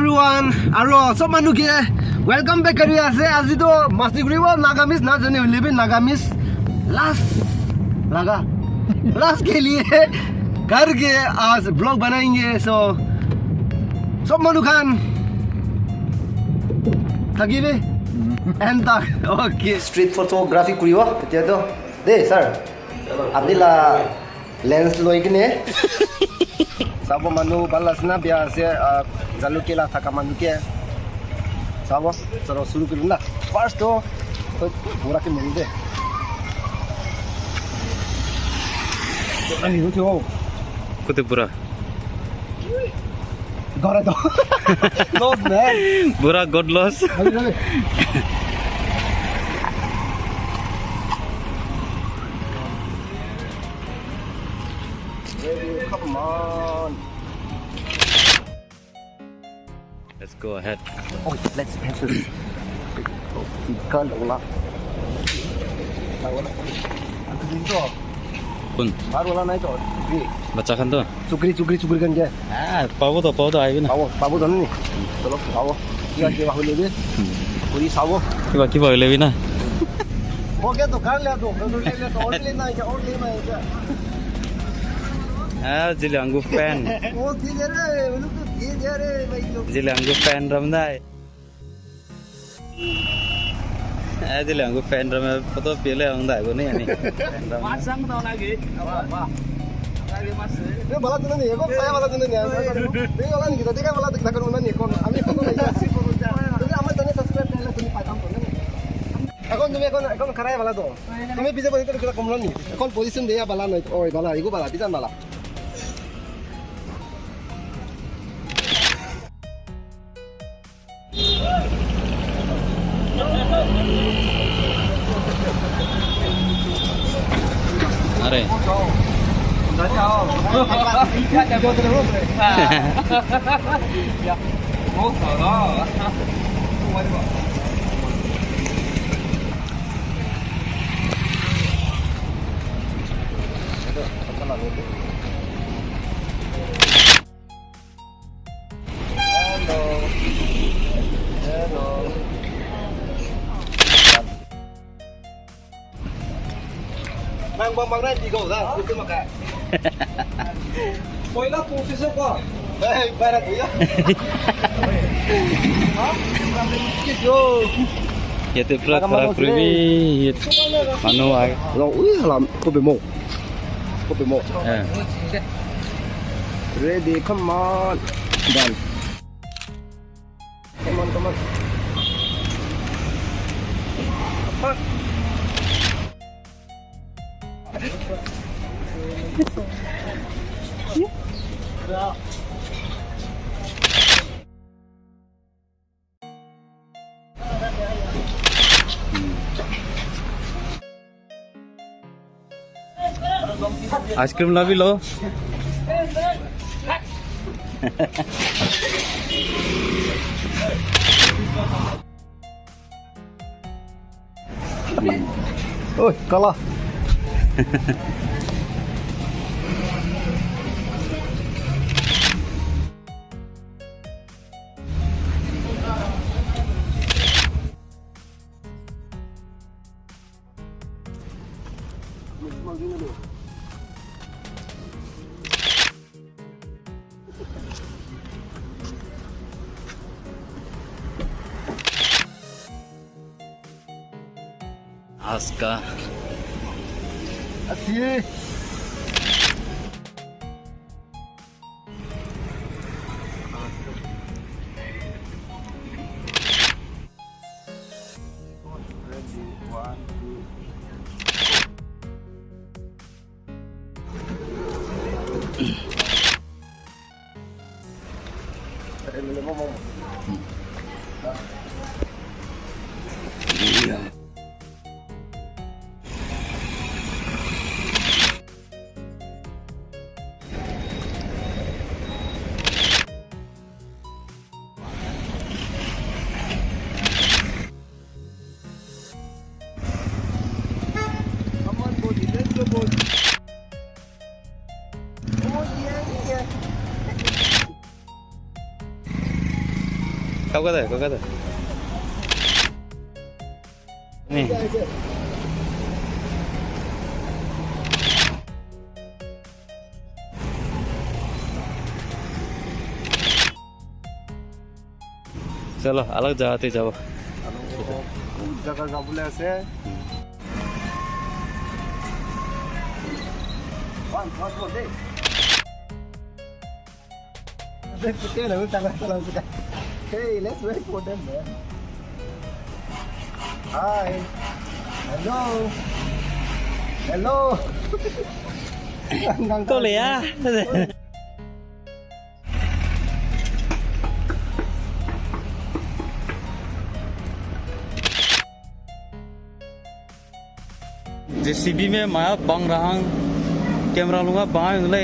everyone. Aro sob manu ke welcome back kari ase. Aji to masti kuribo Nagamis na jane live in Nagamis last के लिए करके आज ब्लॉग बनाएंगे. So sob manu khan থাকিবে and okay street photography kuribo এতিয়া to de sir আপনি la lens loi kine sabo manu balasna bia ase jalukela thaka manu ke sabo chalo shuru kuru na first to pura ke mari de ani ho thyo kote pura gore to no man pura god loss come on. Let's go ahead. Oh, let's pencil. Ikan ulah. Aku itu. Pun. Baru lah naik tu. Bacakan tu. Cukri kan dia. Pau tu ayo na. Pau tu ni. Tolong pau. Dia bahu lebih. Puri sawo. Kiba lebih na. Okay tu kan lihat tu. Kalau lihat tu order naik je. Jilanggu fan. Oh, dia re. Belum tu dia re. Baik. Jilanggu fan ramdai. Jilanggu fan ram foto pilih ramdai bune ni. Masang tau lagi. Apa? Lagi masih. Dia balat tu ni. Kau saya balat tu ni. Dia orang ni kita tiga balat kita kan mana ni. Kau kami kau ni. Tapi amat tanya subscribe ni lah tu ni patang tu ni. Akon karai balat tu. Kami bisa boleh kita komlon ni. Akon position dia balat ni. Oh balat. Iku balat. Bisa balat. Are. Dah jauh. Ya jauh terus. Ya. Mau salah. Tunggu dulu. Bang naik tiga dah, itu makan. Pola posisi kau. Barat dia. Yo. Yaitu para primi. Manu ay. Long, halam, kopi mo. Ready, come on. Done. Come on. Apa? Ice cream ला भी लो. Oh, kalah. Aska. Asyik. Iya. Kau kata. Nih. चलो अलग जगह पे जाओ जगह जाबले আছে वन फर्स्ट वन दे देख कितने लोग चला hey let's wait for them man hi hello तो ले आ जेसीबी में माया बंग रहा कैमरा लूंगा बाएं ले